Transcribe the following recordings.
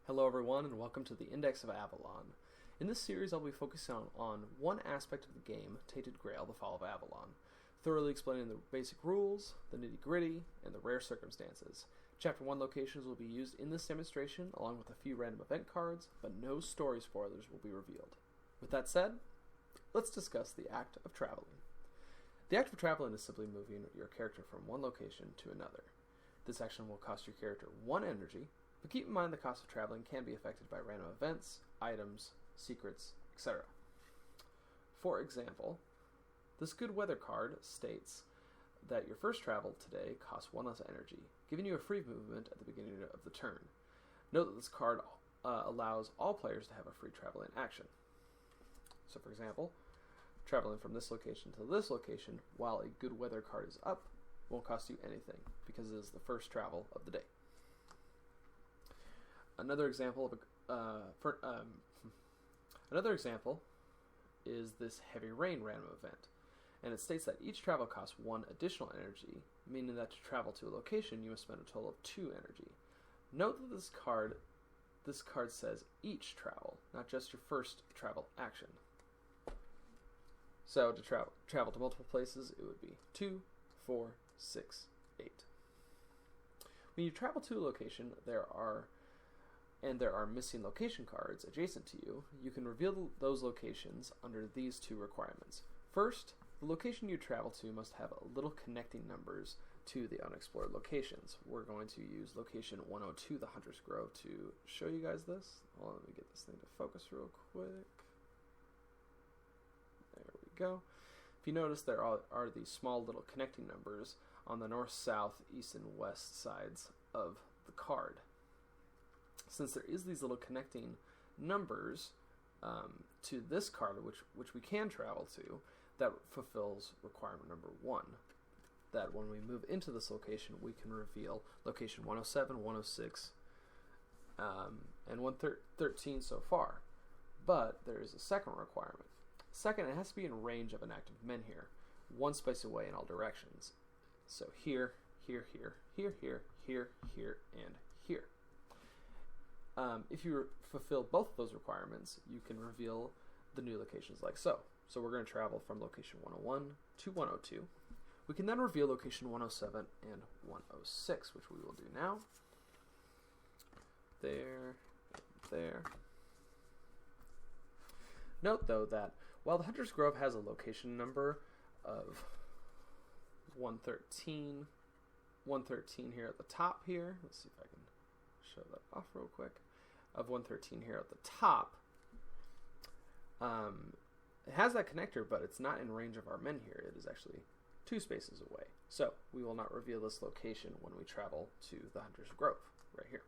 Hello everyone and welcome to the Index of Avalon. In this series I'll be focusing on one aspect of the game, Tainted Grail, the Fall of Avalon, thoroughly explaining the basic rules, the nitty-gritty, and the rare circumstances. Chapter 1 locations will be used in this demonstration along with a few random event cards, but no story spoilers will be revealed. With that said, let's discuss the act of traveling. The act of traveling is simply moving your character from one location to another. This action will cost your character 1 energy, but keep in mind the cost of traveling can be affected by random events, items, secrets, etc. For example, this good weather card states that your first travel today costs 1 less energy, giving you a free movement at the beginning of the turn. Note that this card allows all players to have a free traveling action. So for example, traveling from this location to this location while a good weather card is up won't cost you anything because it is the first travel of the day. Another example is this heavy rain random event, and it states that each travel costs 1 additional energy, meaning that to travel to a location you must spend a total of 2 energy. Note that this card says each travel, not just your first travel action. So to travel to multiple places, it would be 2, 4, 6, 8. When you travel to a location, there are missing location cards adjacent to you, you can reveal those locations under these 2 requirements. First, the location you travel to must have little connecting numbers to the unexplored locations. We're going to use location 102, the Hunter's Grove, to show you guys this. Hold on, let me get this thing to focus real quick. There we go. If you notice, there are these small little connecting numbers on the north, south, east, and west sides of the card. Since there is these little connecting numbers to this card, which we can travel to, that fulfills requirement number 1. That when we move into this location, we can reveal location 107, 106, and 113 so far. But there is a second requirement. Second, it has to be in range of an active menhir, 1 space away in all directions. So here, here, here, here, here, here, here, and here. If you fulfill both of those requirements, you can reveal the new locations like so. So we're going to travel from location 101 to 102. We can then reveal location 107 and 106, which we will do now. There, there. Note, though, that while the Hunter's Grove has a location number of 113 here at the top here, let's see if I can show that off real quick, of 113 here at the top. It has that connector, but it's not in range of our menhir. It is actually 2 spaces away. So we will not reveal this location when we travel to the Hunter's Grove, right here.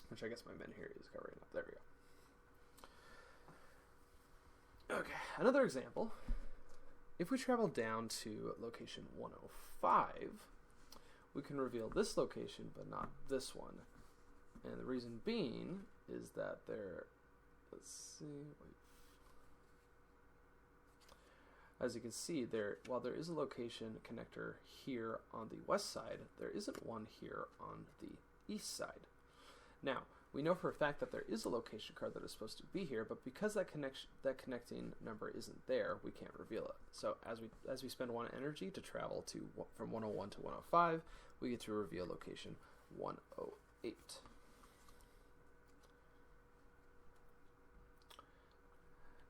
Which I guess my menhir is covering up. There we go. Okay, another example. If we travel down to location 105, we can reveal this location, but not this one. And the reason being is that as you can see, while there is a location connector here on the west side, there isn't one here on the east side. Now, we know for a fact that there is a location card that is supposed to be here, but because that connecting number isn't there, we can't reveal it. So as we spend 1 energy to travel from 101 to 105, we get to reveal location 108.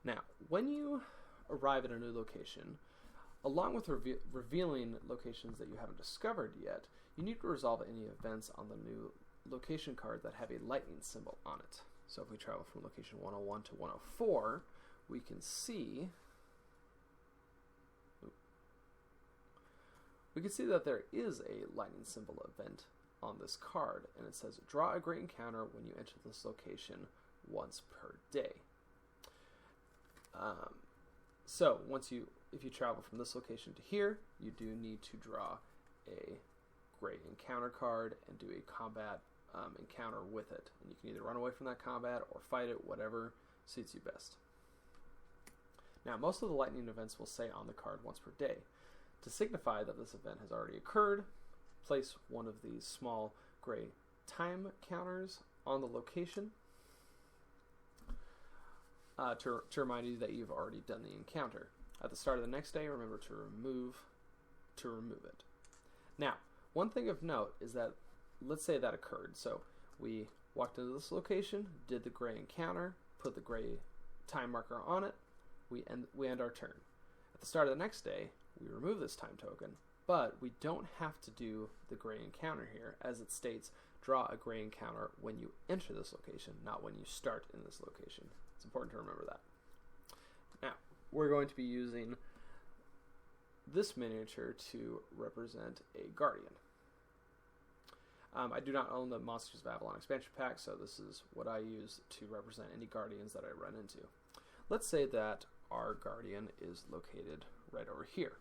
Now, when you arrive at a new location, along with revealing locations that you haven't discovered yet, you need to resolve any events on the new location card that have a lightning symbol on it. So if we travel from location 101 to 104, we can see that there is a lightning symbol event on this card, and it says draw a great encounter when you enter this location once per day. So if you travel from this location to here, you do need to draw a great encounter card and do a combat encounter with it. And you can either run away from that combat or fight it, whatever suits you best. Now, most of the lightning events will say on the card once per day. To signify that this event has already occurred, place one of these small gray time counters on the location to remind you that you've already done the encounter. At the start of the next day, remember to remove it. Now, one thing of note is that, let's say that occurred. So we walked into this location, did the gray encounter, put the gray time marker on it, we end our turn. At the start of the next day, we remove this time token, but we don't have to do the gray encounter here, as it states, draw a gray encounter when you enter this location, not when you start in this location. It's important to remember that. Now, we're going to be using this miniature to represent a guardian. I do not own the Monsters of Avalon expansion pack, so this is what I use to represent any guardians that I run into. Let's say that our guardian is located right over here.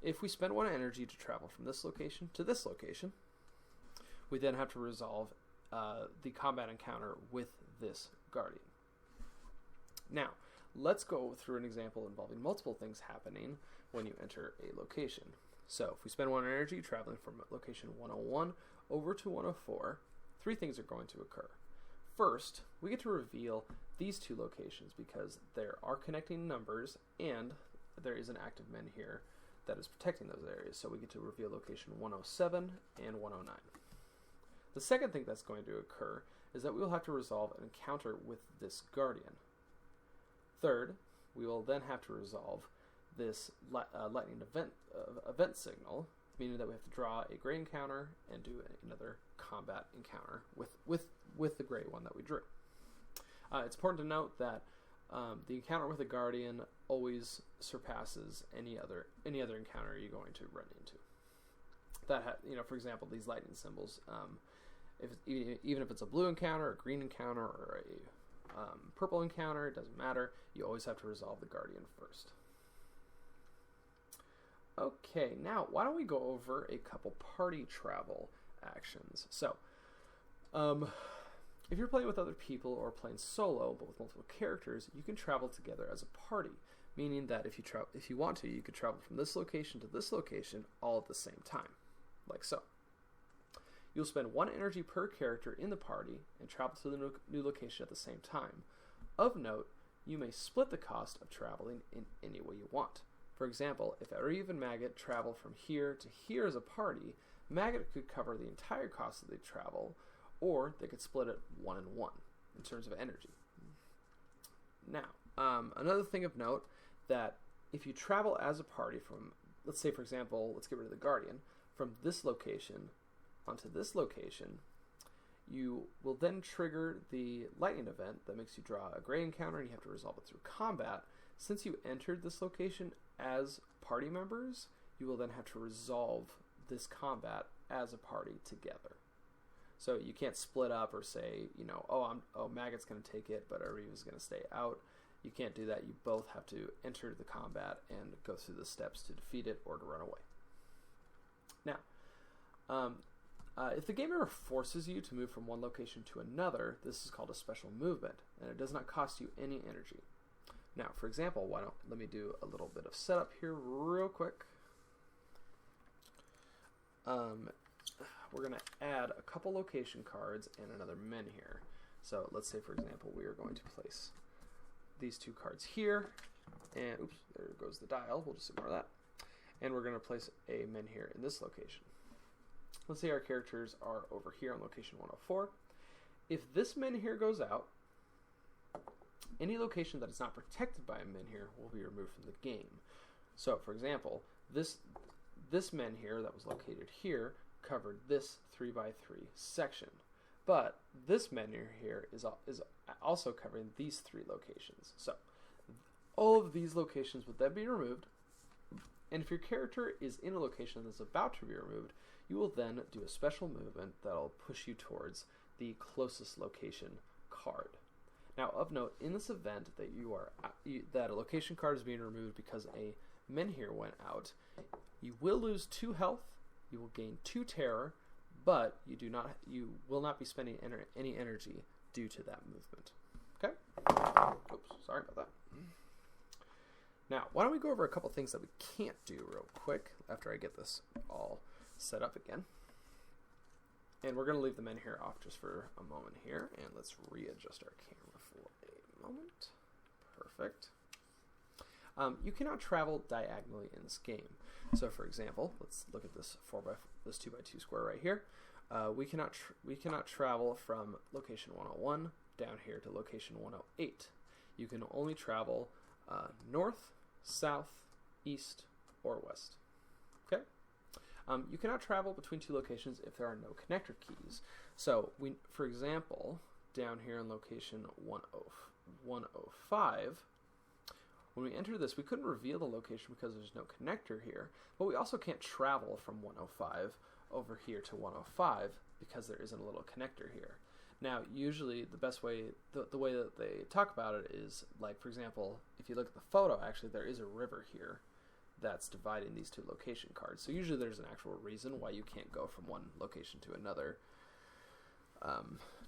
If we spend 1 energy to travel from this location to this location, we then have to resolve the combat encounter with this guardian. Now, let's go through an example involving multiple things happening when you enter a location. So, if we spend 1 energy traveling from location 101 over to 104, 3 things are going to occur. First, we get to reveal these 2 locations because there are connecting numbers and there is an active menhir that is protecting those areas. So we get to reveal location 107 and 109. The second thing that's going to occur is that we will have to resolve an encounter with this guardian. Third, we will then have to resolve this lightning event signal, meaning that we have to draw a gray encounter and do another combat encounter with the gray one that we drew. It's important to note that the encounter with a guardian always surpasses any other encounter you're going to run into. For example, these lightning symbols. Even if it's a blue encounter, a green encounter, or a purple encounter, it doesn't matter. You always have to resolve the guardian first. Okay, now why don't we go over a couple party travel actions. So, if you're playing with other people or playing solo but with multiple characters, you can travel together as a party, meaning that if you want to, you could travel from this location to this location all at the same time, like so. You'll spend 1 energy per character in the party and travel to the new location at the same time. Of note, you may split the cost of traveling in any way you want. For example, if Ariv and Maggot travel from here to here as a party, Maggot could cover the entire cost of the travel, or they could split it 1 and 1 in terms of energy. Now, another thing of note, that if you travel as a party from, let's say for example, let's get rid of the Guardian, from this location onto this location, you will then trigger the lightning event that makes you draw a gray encounter and you have to resolve it through combat. Since you entered this location as party members, you will then have to resolve this combat as a party together. So you can't split up or say, Maggot's going to take it, but Ariv is going to stay out. You can't do that. You both have to enter the combat and go through the steps to defeat it or to run away. Now, if the game ever forces you to move from one location to another, this is called a special movement, and it does not cost you any energy. Now, for example, let me do a little bit of setup here real quick. We're going to add a couple location cards and another menhir. So let's say, for example, we are going to place these 2 cards here, and oops, there goes the dial. We'll just ignore that. And we're going to place a menhir in this location. Let's say our characters are over here on location 104. If this menhir goes out, any location that is not protected by a menhir will be removed from the game. So, for example, this menhir that was located here covered this 3x3 section, but this menhir here is also covering these 3 locations. So, all of these locations would then be removed, and if your character is in a location that's about to be removed, you will then do a special movement that will push you towards the closest location card. Now, of note, in this event that a location card is being removed because a menhir went out, you will lose 2 health, you will gain 2 terror, but you will not be spending any energy due to that movement. Okay? Oops, sorry about that. Now, why don't we go over a couple things that we can't do real quick after I get this all set up again. And we're going to leave the men here off just for a moment here. And let's readjust our camera for a moment. Perfect. You cannot travel diagonally in this game. So for example, let's look at this 2x2 square right here. We cannot travel from location 101 down here to location 108. You can only travel north, south, east, or west. Okay. You cannot travel between two locations if there are no connector keys. So for example, down here in location 105, when we enter this, we couldn't reveal the location because there's no connector here, but we also can't travel from 105 over here to 105 because there isn't a little connector here. Now, usually the best way, the way that they talk about it is, like, for example, if you look at the photo, actually there is a river here that's dividing these two location cards. So usually there's an actual reason why you can't go from one location to another.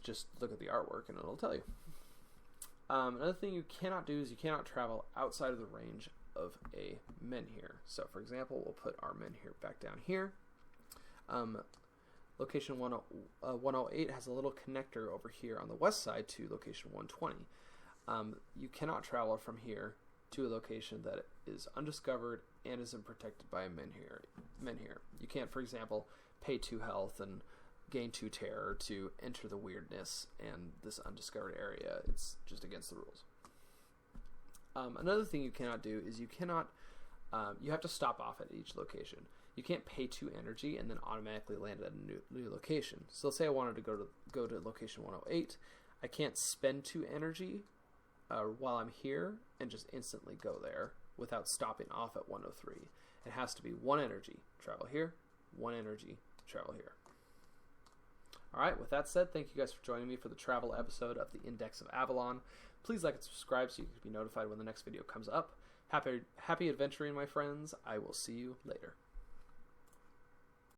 Just look at the artwork and it'll tell you. Another thing you cannot do is you cannot travel outside of the range of a men here. So for example, we'll put our men here back down here. Location 108 has a little connector over here on the west side to location 120. You cannot travel from here to a location that is undiscovered and isn't protected by men here. You can't, for example, pay 2 health and gain 2 terror to enter the weirdness and this undiscovered area. It's just against the rules. Another thing you cannot do is you have to stop off at each location. You can't pay 2 energy and then automatically land at a new location. So let's say I wanted to go to location 108. I can't spend 2 energy while I'm here and just instantly go there without stopping off at 103. It has to be 1 energy, travel here, 1 energy, travel here. Alright, with that said, thank you guys for joining me for the travel episode of the Index of Avalon. Please like and subscribe so you can be notified when the next video comes up. Happy adventuring, my friends. I will see you later.